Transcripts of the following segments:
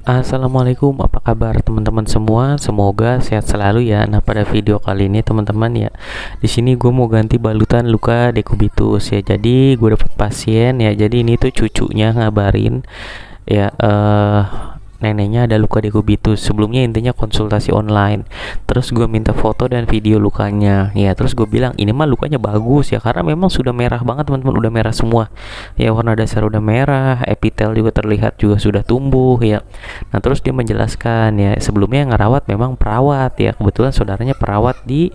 Assalamualaikum, apa kabar teman-teman semua? Semoga sehat selalu ya. Nah, pada video kali ini teman-teman ya, di sini gue mau ganti balutan luka dekubitus ya. Jadi gue dapat pasien ya. Jadi ini tuh cucunya ngabarin ya, neneknya ada luka dekubitus. Sebelumnya intinya konsultasi online, terus gue minta foto dan video lukanya ya. Terus gue bilang ini mah lukanya bagus ya, karena memang sudah merah banget teman-teman, udah merah semua ya, warna dasar udah merah, epitel juga terlihat juga sudah tumbuh ya. Nah, terus dia menjelaskan ya, sebelumnya yang ngerawat memang perawat ya, kebetulan saudaranya perawat di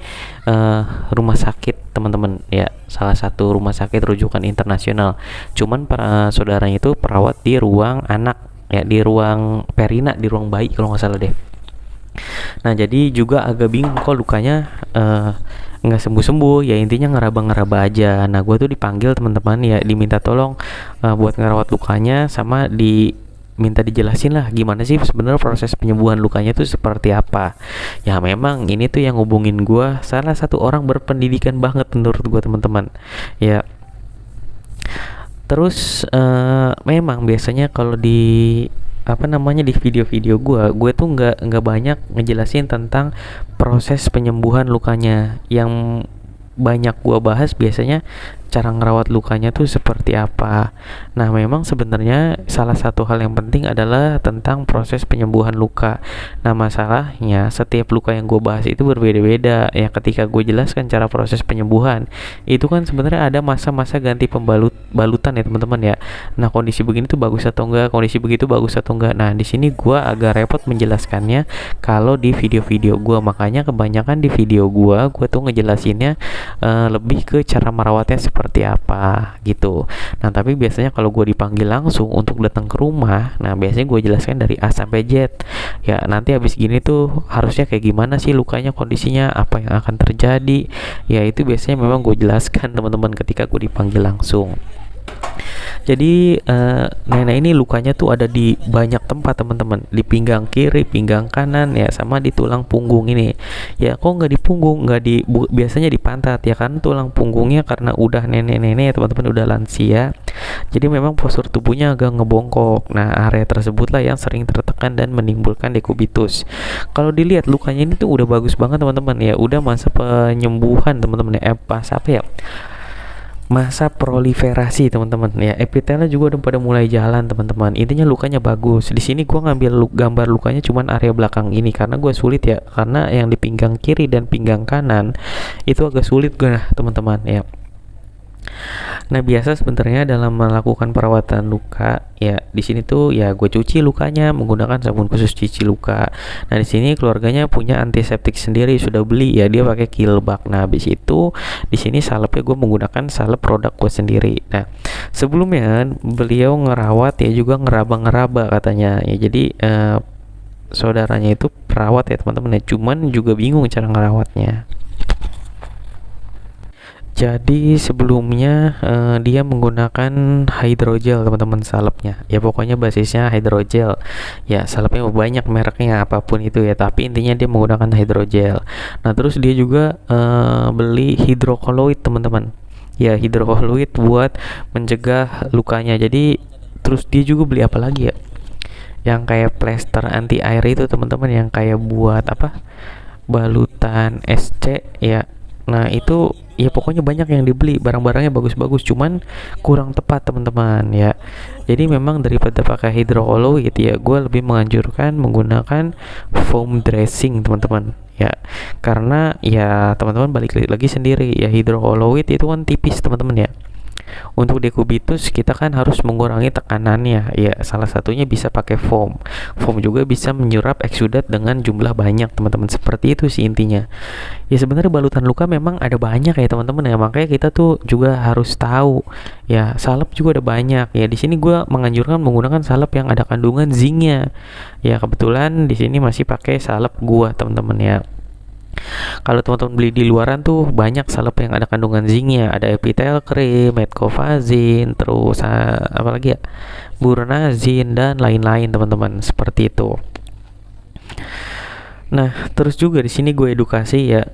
rumah sakit teman-teman ya, salah satu rumah sakit rujukan internasional. Cuman para saudaranya itu perawat di ruang anak ya, di ruang perina, di ruang bayi kalau nggak salah deh. Nah, jadi juga agak bingung kok lukanya nggak sembuh-sembuh ya, intinya ngeraba-ngeraba aja. Nah, gue tuh dipanggil teman-teman ya, diminta tolong buat ngerawat lukanya, sama minta dijelasin lah gimana sih sebenarnya proses penyembuhan lukanya tuh seperti apa. Ya memang ini tuh yang hubungin gue salah satu orang berpendidikan banget menurut gue teman-teman ya. Terus memang biasanya kalau di di video-video gue tuh nggak banyak ngejelasin tentang proses penyembuhan lukanya. Yang banyak gue bahas biasanya cara ngerawat lukanya tuh seperti apa. Nah, memang sebenarnya salah satu hal yang penting adalah tentang proses penyembuhan luka. Nah, masalahnya setiap luka yang gue bahas itu berbeda-beda ya. Ketika gue jelaskan cara proses penyembuhan, itu kan sebenarnya ada masa-masa ganti balutan ya teman-teman ya. Nah, kondisi begini tuh bagus atau enggak, kondisi begitu bagus atau enggak. Nah, di sini gue agak repot menjelaskannya kalau di video-video gue. Makanya kebanyakan di video gue tuh ngejelasinnya lebih ke cara merawatnya seperti apa gitu. Nah, tapi biasanya kalau gue dipanggil langsung untuk datang ke rumah, nah biasanya gue jelaskan dari A sampai Z ya. Nanti habis gini tuh harusnya kayak gimana sih lukanya, kondisinya apa yang akan terjadi ya, itu biasanya memang gue jelaskan teman-teman ketika gue dipanggil langsung. Jadi nenek ini lukanya tuh ada di banyak tempat teman-teman, di pinggang kiri, pinggang kanan ya, sama di tulang punggung ini ya. Kok nggak di punggung, nggak biasanya di pantat ya, kan tulang punggungnya karena udah nenek-nenek ya teman-teman, udah lansia, jadi memang postur tubuhnya agak ngebongkok. Nah, area tersebut lah yang sering tertekan dan menimbulkan dekubitus. Kalau dilihat lukanya ini tuh udah bagus banget teman-teman ya, udah masa penyembuhan teman-teman ya, pas apa ya, masa proliferasi teman-teman ya, epitelnya juga udah pada mulai jalan teman-teman. Intinya lukanya bagus. Di sini gua ngambil gambar lukanya cuman area belakang ini karena gue sulit ya, karena yang di pinggang kiri dan pinggang kanan itu agak sulit gue teman-teman ya. Nah, biasa sebenarnya dalam melakukan perawatan luka ya, di sini tuh ya gue cuci lukanya menggunakan sabun khusus cuci luka. Nah, di sini keluarganya punya antiseptik sendiri, sudah beli ya, dia pakai Kilbak. Nah, habis itu di sini salepnya gue menggunakan salep produk gue sendiri. Nah, sebelumnya beliau ngerawat ya, juga ngeraba-ngeraba katanya ya. Jadi saudaranya itu perawat ya teman-teman ya, cuman juga bingung cara ngerawatnya. Jadi sebelumnya dia menggunakan hydrogel teman-teman salepnya. Ya pokoknya basisnya hydrogel. Ya salepnya banyak mereknya apapun itu ya, tapi intinya dia menggunakan hydrogel. Nah, terus dia juga beli hidrokoloid teman-teman. Ya, hidrokoloid buat mencegah lukanya. Jadi terus dia juga beli apa lagi ya? Yang kayak plester anti air itu teman-teman, yang kayak buat apa? Balutan SC ya. Nah, itu ya pokoknya banyak yang dibeli, barang-barangnya bagus-bagus, cuman kurang tepat teman-teman ya. Jadi memang daripada pakai hidrokoloid ya, gue lebih menganjurkan menggunakan foam dressing teman-teman ya. Karena ya teman-teman balik lagi sendiri ya, hidrokoloid itu kan tipis teman-teman ya. Untuk dekubitus kita kan harus mengurangi tekanannya ya, salah satunya bisa pakai foam. Foam juga bisa menyerap eksudat dengan jumlah banyak teman-teman, seperti itu sih intinya. Ya sebenarnya balutan luka memang ada banyak ya teman-teman ya, makanya kita tuh juga harus tahu ya, salep juga ada banyak ya. Di sini gue menganjurkan menggunakan salep yang ada kandungan zincnya ya. Kebetulan di sini masih pakai salep gua teman-teman ya. Kalau teman-teman beli di luaran tuh banyak salep yang ada kandungan zincnya, ada epitel cream, metcovazin, terus apa lagi ya, buronazin dan lain-lain teman-teman, seperti itu. Nah, terus juga di sini gue edukasi ya,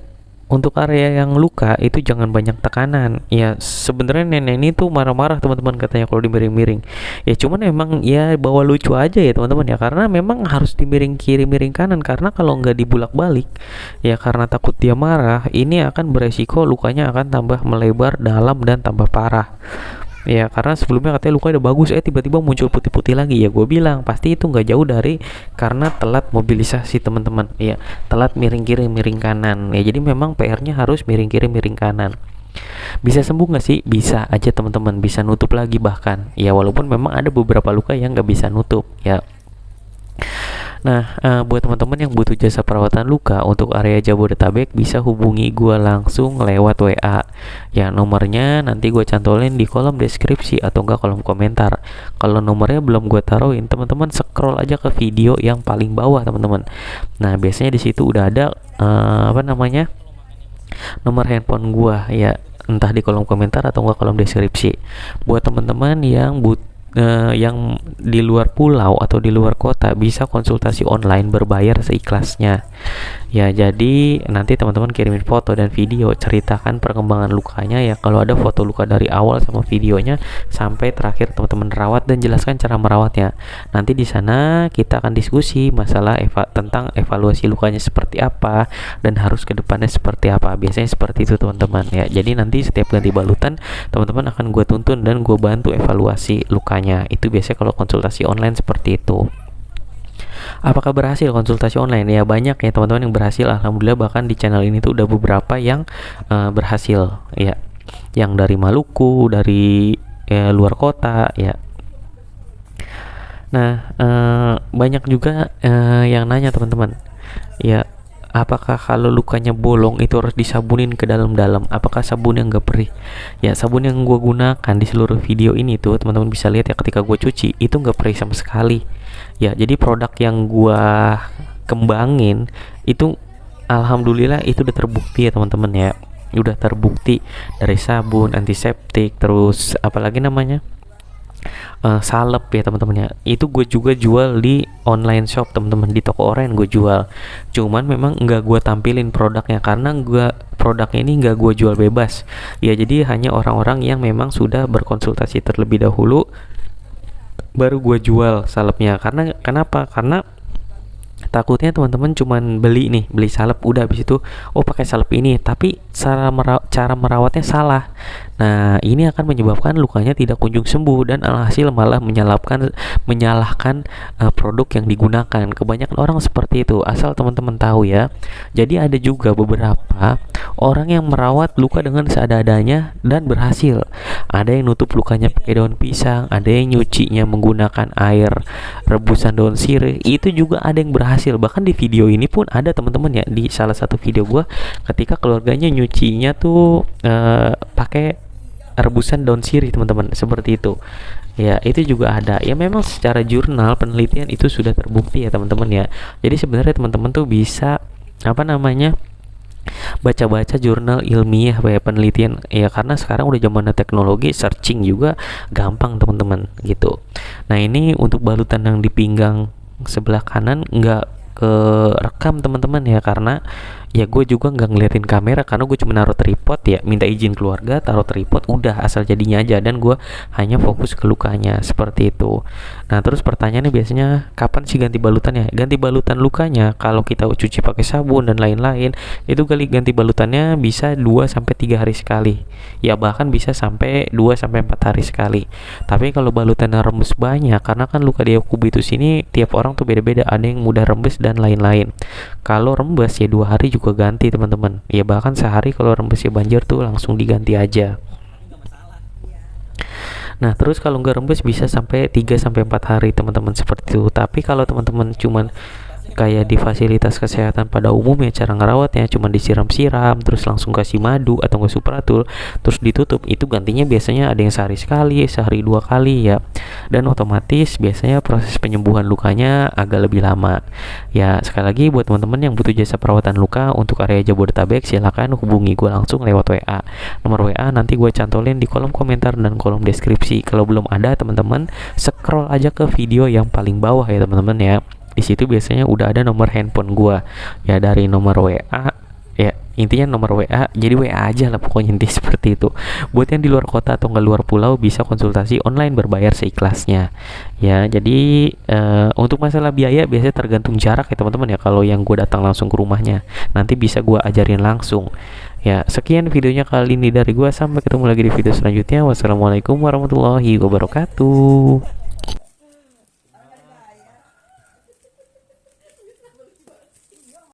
untuk area yang luka itu jangan banyak tekanan. Ya sebenarnya nenek ini tuh marah-marah teman-teman katanya kalau dimiring-miring. Ya cuman emang ya bawa lucu aja ya teman-teman ya, karena memang harus dimiring kiri miring kanan, karena kalau nggak dibulak-balik ya karena takut dia marah, ini akan beresiko lukanya akan tambah melebar dalam dan tambah parah. Ya karena sebelumnya katanya luka udah bagus, tiba-tiba muncul putih-putih lagi. Ya gue bilang pasti itu nggak jauh dari karena telat mobilisasi teman-teman. Ya telat miring kiri miring kanan. Ya jadi memang PR-nya harus miring kiri miring kanan. Bisa sembuh nggak sih? Bisa aja teman-teman, bisa nutup lagi bahkan. Ya walaupun memang ada beberapa luka yang nggak bisa nutup ya. Nah, buat teman-teman yang butuh jasa perawatan luka untuk area Jabodetabek, bisa hubungi gue langsung lewat WA. Ya, nomornya nanti gue cantolin di kolom deskripsi atau enggak kolom komentar. Kalau nomornya belum gue taruhin, teman-teman scroll aja ke video yang paling bawah, teman-teman. Nah, biasanya di situ udah ada nomor handphone gue ya, entah di kolom komentar atau enggak kolom deskripsi. Buat teman-teman yang di luar pulau atau di luar kota, bisa konsultasi online berbayar seikhlasnya. Ya jadi nanti teman-teman kirimin foto dan video, ceritakan perkembangan lukanya ya, kalau ada foto luka dari awal sama videonya sampai terakhir teman-teman rawat, dan jelaskan cara merawatnya. Nanti di sana kita akan diskusi masalah tentang evaluasi lukanya seperti apa dan harus ke depannya seperti apa. Biasanya seperti itu teman-teman ya. Jadi nanti setiap ganti balutan teman-teman akan gue tuntun dan gue bantu evaluasi lukanya. Itu biasanya kalau konsultasi online seperti itu. Apakah berhasil konsultasi online? Ya banyak ya teman-teman yang berhasil, alhamdulillah. Bahkan di channel ini tuh udah beberapa yang berhasil ya, yang dari Maluku, dari luar kota ya. Nah, banyak juga yang nanya teman-teman ya, apakah kalau lukanya bolong itu harus disabunin ke dalam-dalam? Apakah sabun yang gak perih? Ya sabun yang gue gunakan di seluruh video ini tuh teman-teman bisa lihat ya, ketika gue cuci itu gak perih sama sekali. Ya jadi produk yang gue kembangin itu alhamdulillah itu udah terbukti ya teman-teman ya. Udah terbukti dari sabun, antiseptik, terus apalagi namanya, salep ya teman-teman ya. Itu gue juga jual di online shop teman-teman, di toko online gue jual. Cuman memang nggak gue tampilin produknya karena produknya ini nggak gue jual bebas ya. Jadi hanya orang-orang yang memang sudah berkonsultasi terlebih dahulu baru gue jual salepnya. Karena kenapa? Karena takutnya teman-teman cuman beli salep udah habis itu pakai salep ini, tapi cara merawatnya salah. Nah ini akan menyebabkan lukanya tidak kunjung sembuh dan alhasil malah menyalahkan produk yang digunakan. Kebanyakan orang seperti itu, asal teman-teman tahu ya. Jadi ada juga beberapa orang yang merawat luka dengan seadanya dan berhasil. Ada yang nutup lukanya pakai daun pisang, ada yang nyucinya menggunakan air rebusan daun sirih, itu juga ada yang berhasil. Bahkan di video ini pun ada teman-teman ya, di salah satu video gue ketika keluarganya nyucinya tuh pakai rebusan daun sirih teman-teman, seperti itu ya. Itu juga ada ya, memang secara jurnal penelitian itu sudah terbukti ya teman-teman ya. Jadi sebenarnya teman-teman tuh bisa baca-baca jurnal ilmiah kayak penelitian ya, karena sekarang udah zamannya teknologi, searching juga gampang teman-teman gitu. Nah ini untuk balutan yang di pinggang sebelah kanan nggak ke rekam teman-teman ya, karena ya gue juga nggak ngeliatin kamera karena gue cuma naruh tripod ya, minta izin keluarga taruh tripod udah asal jadinya aja, dan gue hanya fokus ke lukanya seperti itu. Nah terus pertanyaannya biasanya kapan sih ganti balutannya? Ganti balutan lukanya kalau kita cuci pakai sabun dan lain-lain itu ganti balutannya bisa 2-3 hari sekali ya, bahkan bisa sampai 2-4 hari sekali. Tapi kalau balutannya rembes banyak, karena kan luka dekubitus ini tiap orang tuh beda-beda, ada yang mudah rembes dan lain-lain. Kalau rembes ya 2 hari juga ganti teman-teman ya, bahkan sehari kalau rembesnya banjir tuh langsung diganti aja. Nah terus kalau nggak rembes bisa sampai 3-4 hari teman-teman, seperti itu. Tapi kalau teman-teman cuman kayak di fasilitas kesehatan pada umumnya, cara ngerawatnya cuma disiram-siram terus langsung kasih madu atau nggak Supratul terus ditutup, itu gantinya biasanya ada yang sehari sekali, sehari 2 kali ya, dan otomatis biasanya proses penyembuhan lukanya agak lebih lama ya. Sekali lagi buat teman-teman yang butuh jasa perawatan luka untuk area Jabodetabek, silakan hubungi gue langsung lewat WA. Nomor WA nanti gue cantolin di kolom komentar dan kolom deskripsi. Kalau belum ada teman-teman, scroll aja ke video yang paling bawah ya teman-teman ya. Di situ biasanya udah ada nomor handphone gua ya, dari nomor WA ya intinya nomor WA, jadi WA aja lah pokoknya intinya seperti itu. Buat yang di luar kota atau nggak luar pulau bisa konsultasi online berbayar seikhlasnya ya. Jadi untuk masalah biaya biasanya tergantung jarak ya teman-teman ya. Kalau yang gue datang langsung ke rumahnya nanti bisa gue ajarin langsung ya. Sekian videonya kali ini dari gue, sampai ketemu lagi di video selanjutnya. Wassalamualaikum warahmatullahi wabarakatuh.